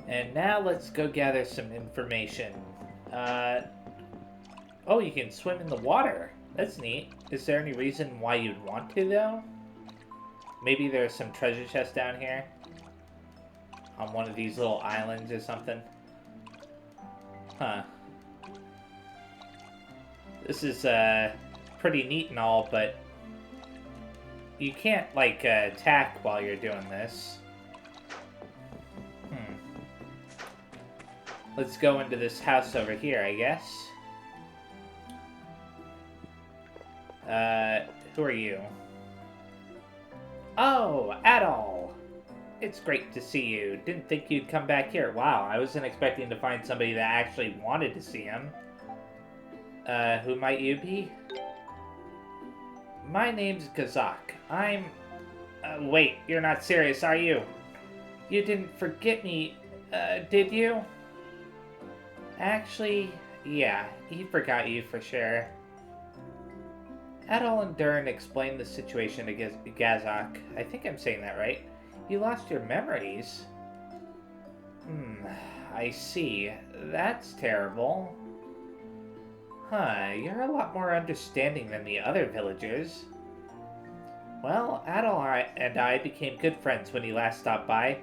And now let's go gather some information. Uh, oh, you can swim in the water. That's neat. Is there any reason why you'd want to, though? Maybe there's some treasure chests down here? On one of these little islands or something? Huh. This is, pretty neat and all, but you can't, like, attack while you're doing this. Let's go into this house over here, I guess. Who are you? Oh, Adol! It's great to see you. Didn't think you'd come back here. Wow, I wasn't expecting to find somebody that actually wanted to see him. Who might you be? My name's Gazak. I'm... wait, you're not serious, are you? You didn't forget me, did you? Actually, yeah, he forgot you for sure. Adol and Dern explained the situation to Gazak. I think I'm saying that right. You lost your memories? I see. That's terrible. Huh, you're a lot more understanding than the other villagers. Well, Adol and I became good friends when he last stopped by.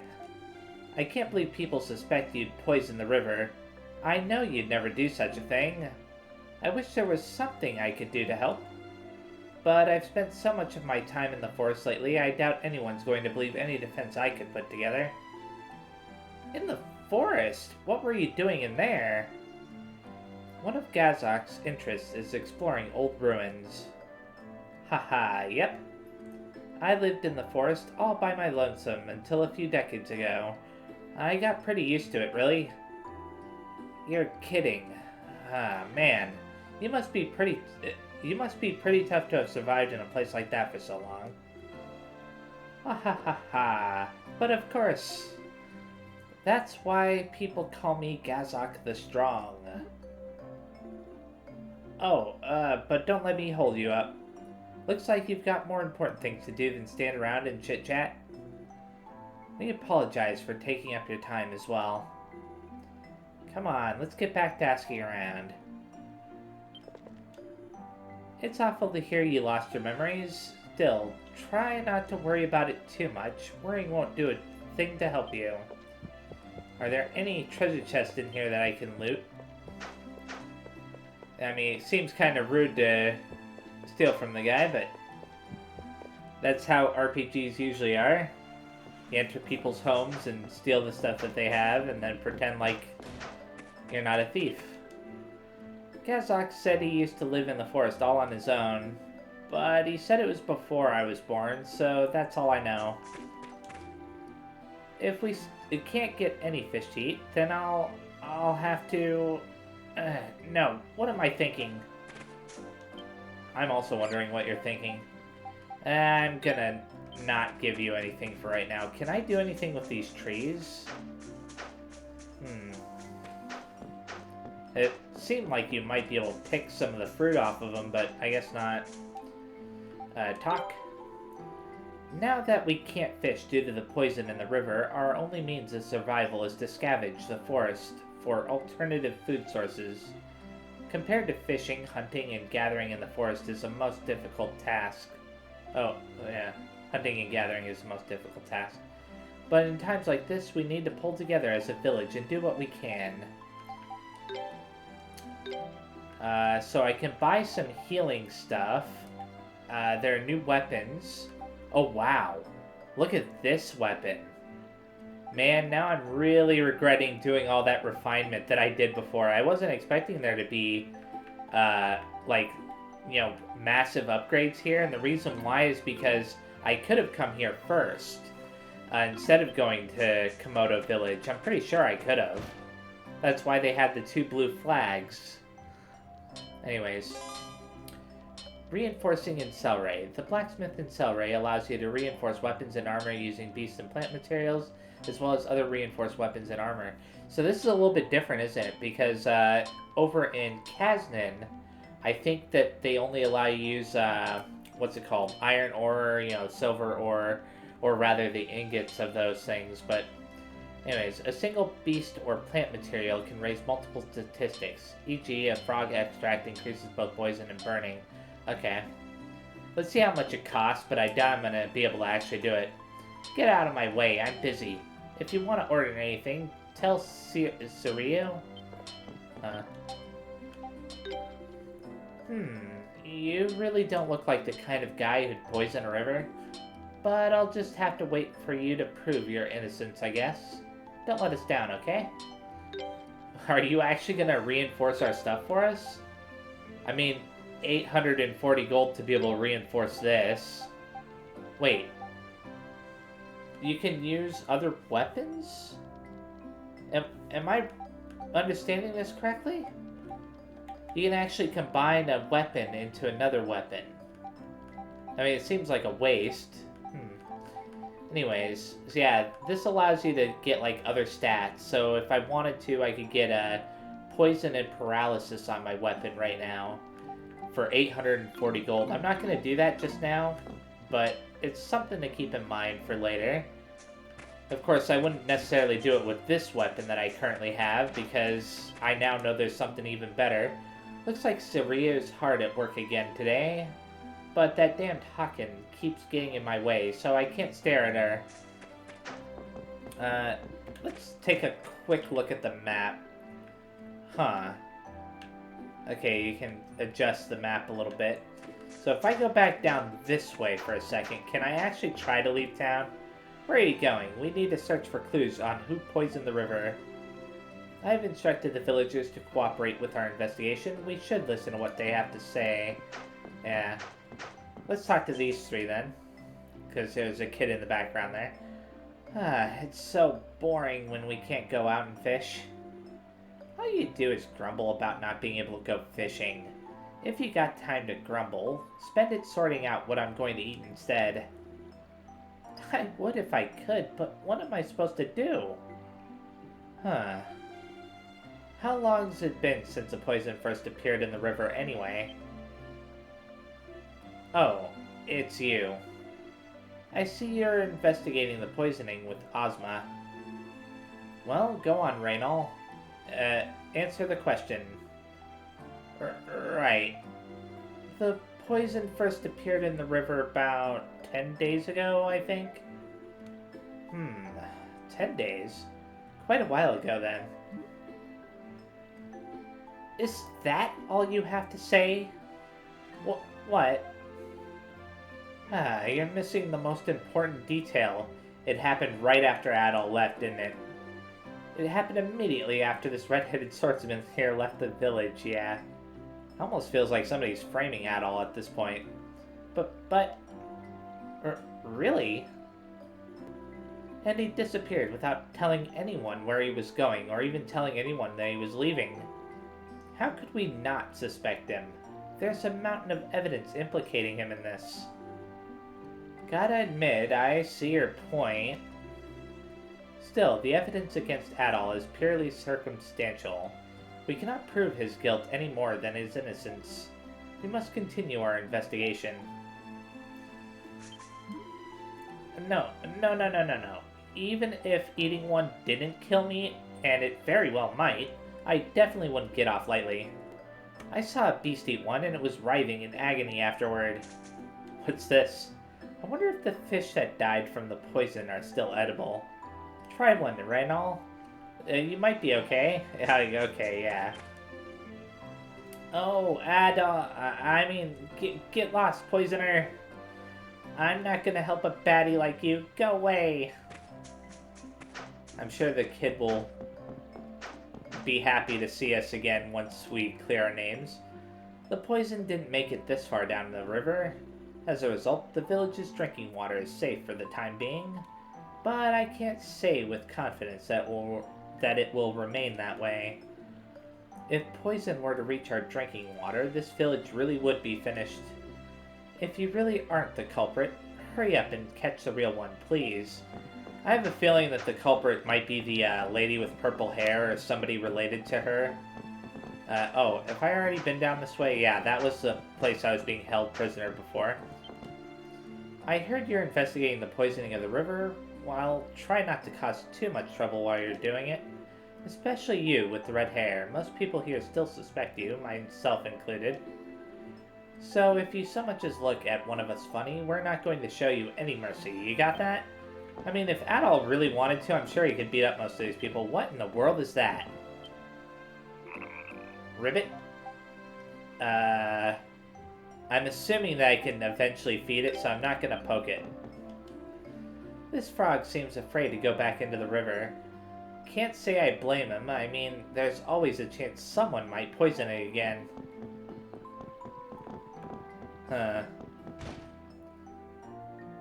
I can't believe people suspect you'd poison the river. I know you'd never do such a thing. I wish there was something I could do to help. But I've spent so much of my time in the forest lately, I doubt anyone's going to believe any defense I could put together. In the forest? What were you doing in there? One of Gazak's interests is exploring old ruins. Haha, yep. I lived in the forest all by my lonesome until a few decades ago. I got pretty used to it, really. You're kidding. Ah, man. You must be pretty tough to have survived in a place like that for so long. Ha ha ha ha. But of course, that's why people call me Gazak the Strong. Oh, but don't let me hold you up. Looks like you've got more important things to do than stand around and chit-chat. We apologize for taking up your time as well. Come on, let's get back to asking around. It's awful to hear you lost your memories. Still, try not to worry about it too much. Worrying won't do a thing to help you. Are there any treasure chests in here that I can loot? I mean, it seems kind of rude to steal from the guy, but that's how RPGs usually are. You enter people's homes and steal the stuff that they have and then pretend like you're not a thief. Gazak said he used to live in the forest all on his own, but he said it was before I was born, so that's all I know. If we can't get any fish to eat, then I'll have to... no, what am I thinking? I'm also wondering what you're thinking. I'm gonna not give you anything for right now. Can I do anything with these trees? It seemed like you might be able to pick some of the fruit off of them, but I guess not. Talk. Now that we can't fish due to the poison in the river, our only means of survival is to scavenge the forest for alternative food sources. Compared to fishing, hunting, and gathering in the forest is the most difficult task. Oh, yeah. Hunting and gathering is the most difficult task. But in times like this, we need to pull together as a village and do what we can. So I can buy some healing stuff. There are new weapons. Oh, wow. Look at this weapon. Man, now I'm really regretting doing all that refinement that I did before. I wasn't expecting there to be, like, you know, massive upgrades here. And the reason why is because I could have come here first instead of going to Komodo Village. I'm pretty sure I could have. That's why they had the 2 blue flags. Anyways. Reinforcing in Selray. The blacksmith in Selray allows you to reinforce weapons and armor using beast and plant materials, as well as other reinforced weapons and armor. So this is a little bit different, isn't it? Because over in Kaznan, I think that they only allow you to use, what's it called? Iron ore, silver ore, or rather the ingots of those things. But, anyways, a single beast or plant material can raise multiple statistics. E.g., a frog extract increases both poison and burning. Okay. Let's see how much it costs, but I doubt I'm going to be able to actually do it. Get out of my way, I'm busy. If you want to order anything, tell Suryo. You really don't look like the kind of guy who'd poison a river. But I'll just have to wait for you to prove your innocence, I guess. Don't let us down, okay? Are you actually going to reinforce our stuff for us? I mean, 840 gold to be able to reinforce this. Wait. You can use other weapons? Am I understanding this correctly? You can actually combine a weapon into another weapon. I mean, it seems like a waste. Anyways, so yeah, this allows you to get, like, other stats. So if I wanted to, I could get a poison and paralysis on my weapon right now for 840 gold. I'm not going to do that just now, but it's something to keep in mind for later. Of course, I wouldn't necessarily do it with this weapon that I currently have, because I now know there's something even better. Looks like Suryo's hard at work again today, but that damned Hakken keeps getting in my way, so I can't stare at her. Let's take a quick look at the map. Huh. Okay, you can adjust the map a little bit. So if I go back down this way for a second, can I actually try to leave town? Where are you going? We need to search for clues on who poisoned the river. I have instructed the villagers to cooperate with our investigation. We should listen to what they have to say. Yeah. Let's talk to these three then. Because there's a kid in the background there. It's so boring when we can't go out and fish. All you do is grumble about not being able to go fishing. If you got time to grumble, spend it sorting out what I'm going to eat instead. I would if I could, but what am I supposed to do? How long has it been since the poison first appeared in the river anyway? Oh, it's you. I see you're investigating the poisoning with Ozma. Well, go on, Reynal. Answer the question. Right. The poison first appeared in the river about 10 days ago, I think? 10 days? Quite a while ago, then. Is that all you have to say? What? You're missing the most important detail. It happened right after Adol left, didn't it? It happened immediately after this red-headed swordsman here left the village, yeah. Almost feels like somebody's framing Adol at this point. But... really? And he disappeared without telling anyone where he was going, or even telling anyone that he was leaving. How could we not suspect him? There's a mountain of evidence implicating him in this. Gotta admit, I see your point. Still, the evidence against Adol is purely circumstantial. We cannot prove his guilt any more than his innocence. We must continue our investigation. No. Even if eating one didn't kill me, and it very well might, I definitely wouldn't get off lightly. I saw a beast eat one, and it was writhing in agony afterward. What's this? I wonder if the fish that died from the poison are still edible. Try one, Reynal. You might be okay. Okay, yeah. Oh, Adol. I mean, get lost, poisoner. I'm not gonna help a baddie like you. Go away. I'm sure the kid will be happy to see us again once we clear our names. The poison didn't make it this far down the river. As a result, the village's drinking water is safe for the time being. But I can't say with confidence that it will remain that way. If poison were to reach our drinking water, this village really would be finished. If you really aren't the culprit, hurry up and catch the real one, please. I have a feeling that the culprit might be the lady with purple hair or somebody related to her. Oh, have I already been down this way? Yeah, that was the place I was being held prisoner before. I heard you're investigating the poisoning of the river. Well, try not to cause too much trouble while you're doing it. Especially you, with the red hair. Most people here still suspect you, myself included. So if you so much as look at one of us funny, we're not going to show you any mercy. You got that? I mean, if Adol really wanted to, I'm sure he could beat up most of these people. What in the world is that? Ribbit? I'm assuming that I can eventually feed it, so I'm not gonna poke it. This frog seems afraid to go back into the river. Can't say I blame him. I mean, there's always a chance someone might poison it again. Huh.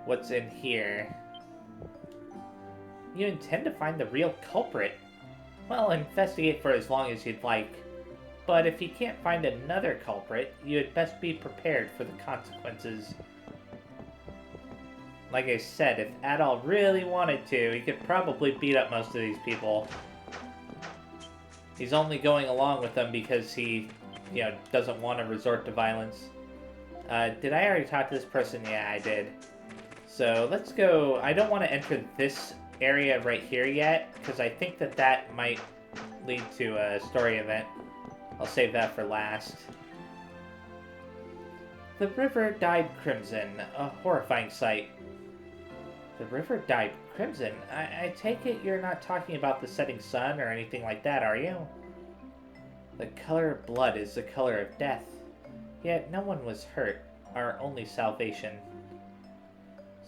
What's in here? You intend to find the real culprit? Well, investigate for as long as you'd like. But if you can't find another culprit, you had best be prepared for the consequences. Like I said, if Adol really wanted to, he could probably beat up most of these people. He's only going along with them because he, doesn't want to resort to violence. Did I already talk to this person? Yeah, I did. So let's go. I don't want to enter this area right here yet, because I think that might lead to a story event. I'll save that for last. The river dyed crimson, a horrifying sight. The river dyed crimson? I take it you're not talking about the setting sun or anything like that, are you? The color of blood is the color of death. Yet no one was hurt, our only salvation.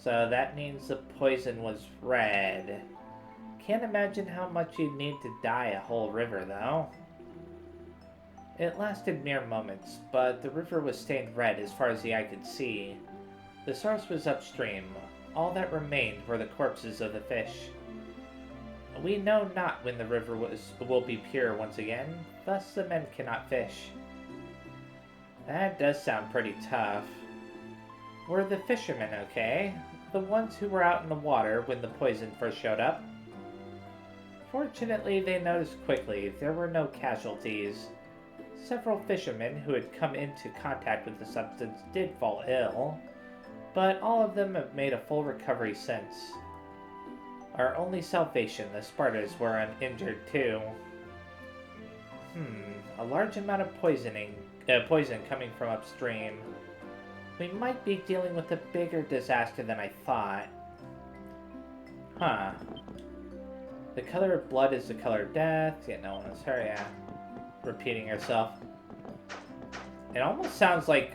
So that means the poison was red. Can't imagine how much you'd need to dye a whole river, though. It lasted mere moments, but the river was stained red as far as the eye could see. The source was upstream. All that remained were the corpses of the fish. We know not when the river will be pure once again, thus the men cannot fish. That does sound pretty tough. Were the fishermen okay? The ones who were out in the water when the poison first showed up? Fortunately, they noticed quickly there were no casualties. Several fishermen who had come into contact with the substance did fall ill, but all of them have made a full recovery since. Our only salvation, the Spartans, were uninjured too. A large amount of poison coming from upstream. We might be dealing with a bigger disaster than I thought. Huh. The color of blood is the color of death. Yeah, no one is her, yeah. Repeating herself. It almost sounds like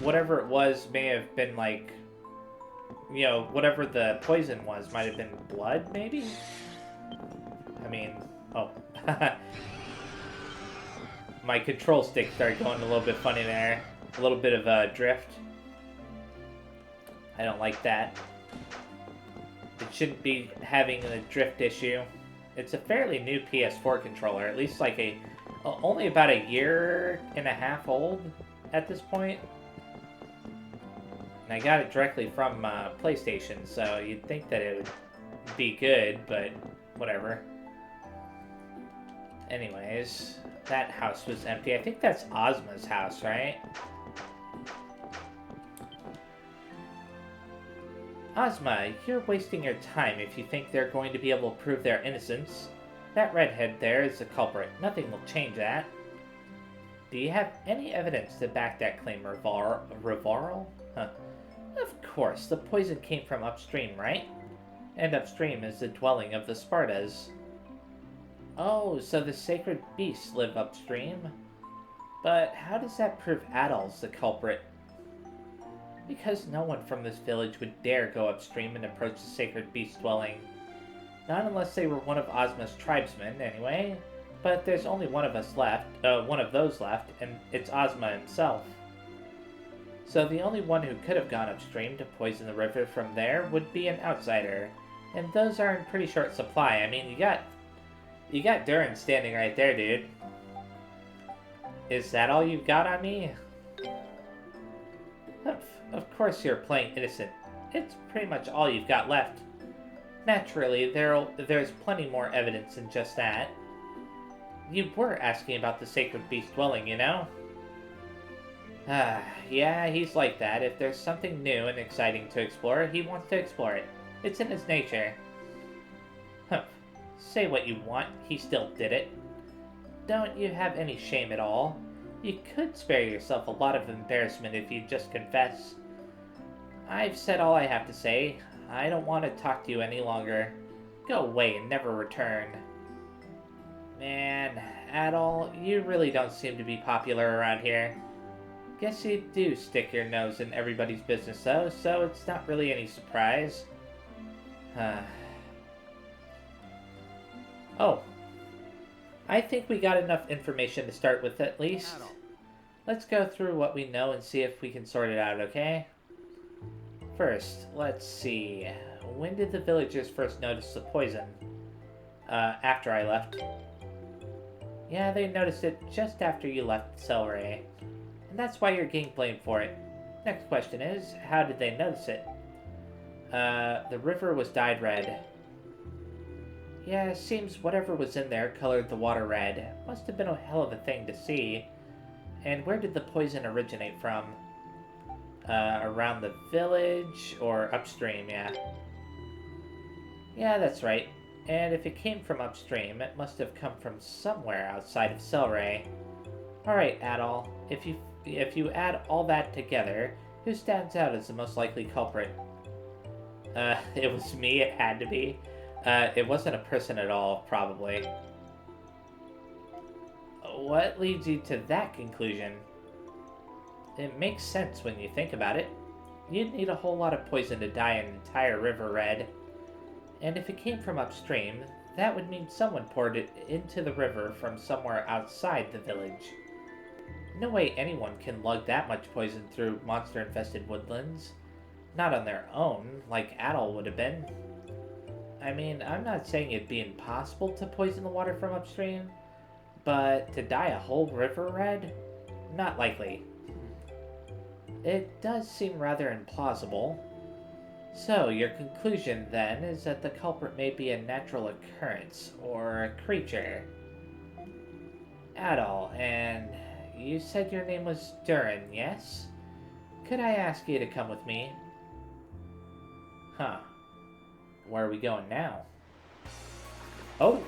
whatever it was may have been like, whatever the poison was might have been blood, maybe? I mean, oh. My control stick started going a little bit funny there. A little bit of a drift. I don't like that. It shouldn't be having a drift issue. It's a fairly new PS4 controller, at least like only about a year and a half old at this point. And I got it directly from PlayStation, so you'd think that it would be good, but whatever. Anyways, that house was empty. I think that's Ozma's house, right? Ozma, you're wasting your time if you think they're going to be able to prove their innocence. That redhead there is the culprit. Nothing will change that. Do you have any evidence to back that claim, Rivarl? Huh. Of course, the poison came from upstream, right? And upstream is the dwelling of the Spartas. Oh, so the sacred beasts live upstream? But how does that prove Adol's the culprit? Because no one from this village would dare go upstream and approach the sacred beast dwelling. Not unless they were one of Ozma's tribesmen, anyway. But there's only one of us left, one of those left, and it's Ozma himself. So the only one who could have gone upstream to poison the river from there would be an outsider. And those are in pretty short supply. I mean, you got Durin standing right there, dude. Is that all you've got on me? Of course you're playing innocent. It's pretty much all you've got left. Naturally, there's plenty more evidence than just that. You were asking about the sacred beast dwelling, you know? Ah, yeah, he's like that. If there's something new and exciting to explore, he wants to explore it. It's in his nature. Huh. Say what you want, he still did it. Don't you have any shame at all? You could spare yourself a lot of embarrassment if you'd just confess. I've said all I have to say. I don't want to talk to you any longer. Go away and never return. Man, Adol, you really don't seem to be popular around here. Guess you do stick your nose in everybody's business though, so it's not really any surprise. Oh. I think we got enough information to start with at least. Let's go through what we know and see if we can sort it out, okay? First, let's see. When did the villagers first notice the poison? After I left. Yeah, they noticed it just after you left Selray. And that's why you're getting blamed for it. Next question is, how did they notice it? The river was dyed red. Yeah, it seems whatever was in there colored the water red. Must have been a hell of a thing to see. And where did the poison originate from? Around the village or upstream, yeah. Yeah, that's right. And if it came from upstream, it must have come from somewhere outside of Selray. Alright, Adol, if you add all that together, who stands out as the most likely culprit? It was me, it had to be. It wasn't a person at all, probably. What leads you to that conclusion? It makes sense when you think about it. You'd need a whole lot of poison to dye an entire river red. And if it came from upstream, that would mean someone poured it into the river from somewhere outside the village. No way anyone can lug that much poison through monster-infested woodlands. Not on their own, like Adol would have been. I mean, I'm not saying it'd be impossible to poison the water from upstream, but to dye a whole river red? Not likely. It does seem rather implausible. So, your conclusion, then, is that the culprit may be a natural occurrence, or a creature. Adol, and you said your name was Durin, yes? Could I ask you to come with me? Huh. Where are we going now? Oh!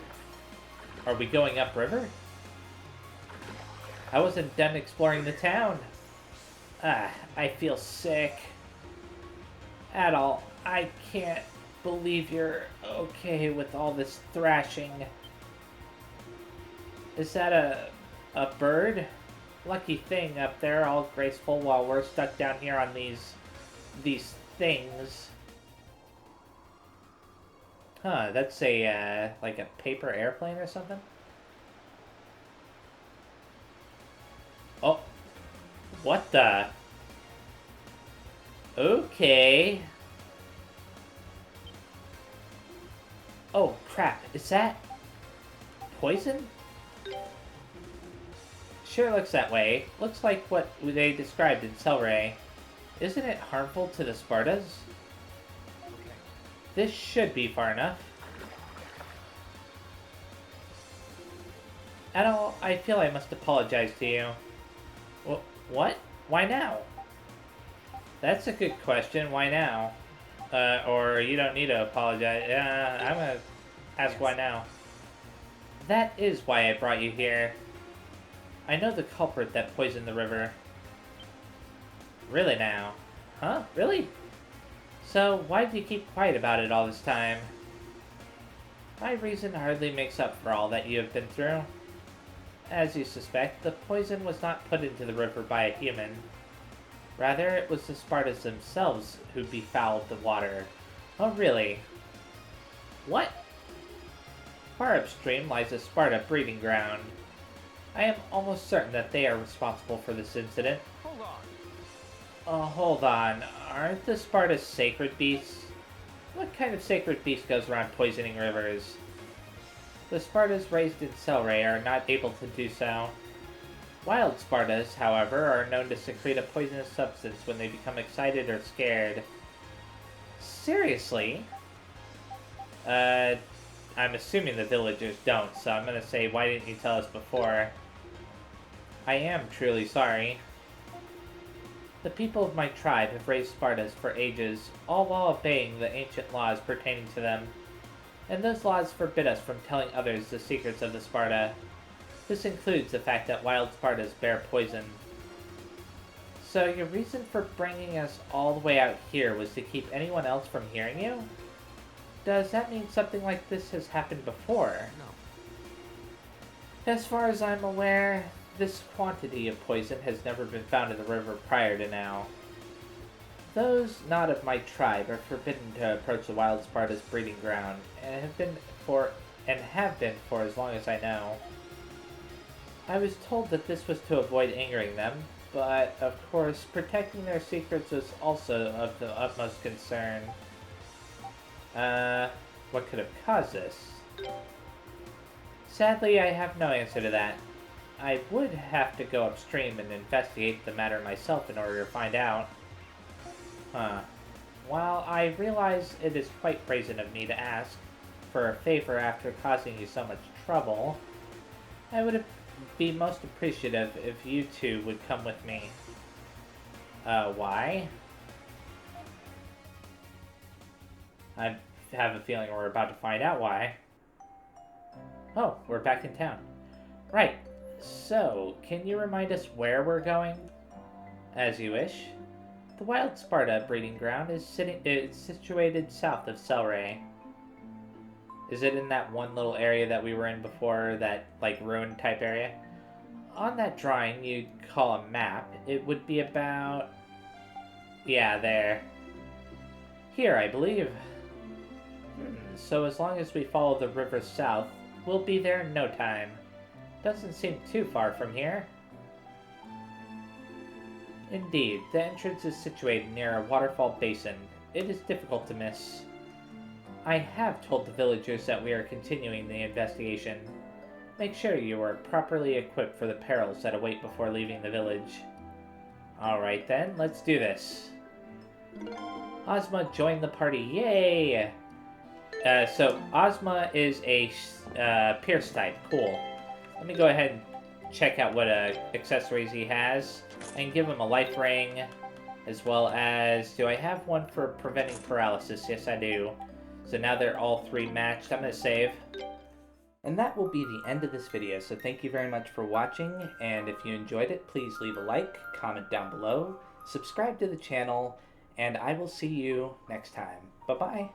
Are we going upriver? I wasn't done exploring the town. I feel sick. Adol, I can't believe you're okay with all this thrashing. Is that a bird? Lucky thing up there, all graceful, while we're stuck down here on these things. Huh, that's a, like a paper airplane or something? Oh. What the? Okay. Oh, crap. Is that poison? Sure looks that way. Looks like what they described in Selray. Isn't it harmful to the Spartas? This should be far enough. Adol, I feel I must apologize to you. What? Why now? That's a good question. Why now? Or you don't need to apologize. I'm gonna ask why now. That is why I brought you here. I know the culprit that poisoned the river. Really now? Huh? Really? So, why did you keep quiet about it all this time? My reason hardly makes up for all that you have been through. As you suspect, the poison was not put into the river by a human. Rather, it was the Spartans themselves who befouled the water. Oh, really? What? Far upstream lies a Sparta breeding ground. I am almost certain that they are responsible for this incident. Hold on. Hold on. Aren't the Spartas sacred beasts? What kind of sacred beast goes around poisoning rivers? The Spartas raised in Selray are not able to do so. Wild Spartas, however, are known to secrete a poisonous substance when they become excited or scared. Seriously? I'm assuming the villagers don't, so I'm gonna say, why didn't you tell us before? I am truly sorry. The people of my tribe have raised Spartas for ages, all while obeying the ancient laws pertaining to them. And those laws forbid us from telling others the secrets of the Sparta. This includes the fact that wild Spartas bear poison. So your reason for bringing us all the way out here was to keep anyone else from hearing you? Does that mean something like this has happened before? No. As far as I'm aware, this quantity of poison has never been found in the river prior to now. Those not of my tribe are forbidden to approach the wild Sparta's breeding ground, and have been for as long as I know. I was told that this was to avoid angering them, but of course, protecting their secrets was also of the utmost concern. What could have caused this? Sadly, I have no answer to that. I would have to go upstream and investigate the matter myself in order to find out. While I realize it is quite brazen of me to ask for a favor after causing you so much trouble, I would be most appreciative if you two would come with me. Why? I have a feeling we're about to find out why. Oh, we're back in town. Right. So, can you remind us where we're going? As you wish. The Wild Sparta breeding ground is situated south of Selray. Is it in that one little area that we were in before, that, like, ruined type area? On that drawing you'd call a map, it would be about... yeah, there. Here, I believe. So as long as we follow the river south, we'll be there in no time. Doesn't seem too far from here. Indeed, the entrance is situated near a waterfall basin. It is difficult to miss. I have told the villagers that we are continuing the investigation. Make sure you are properly equipped for the perils that await before leaving the village. Alright then, let's do this. Ozma joined the party, yay! So Ozma is a Pierce type, cool. Let me go ahead and check out what accessories he has. I can give him a life ring, as well as... do I have one for preventing paralysis? Yes, I do. So now they're all three matched. I'm going to save. And that will be the end of this video, so thank you very much for watching, and if you enjoyed it, please leave a like, comment down below, subscribe to the channel, and I will see you next time. Bye-bye!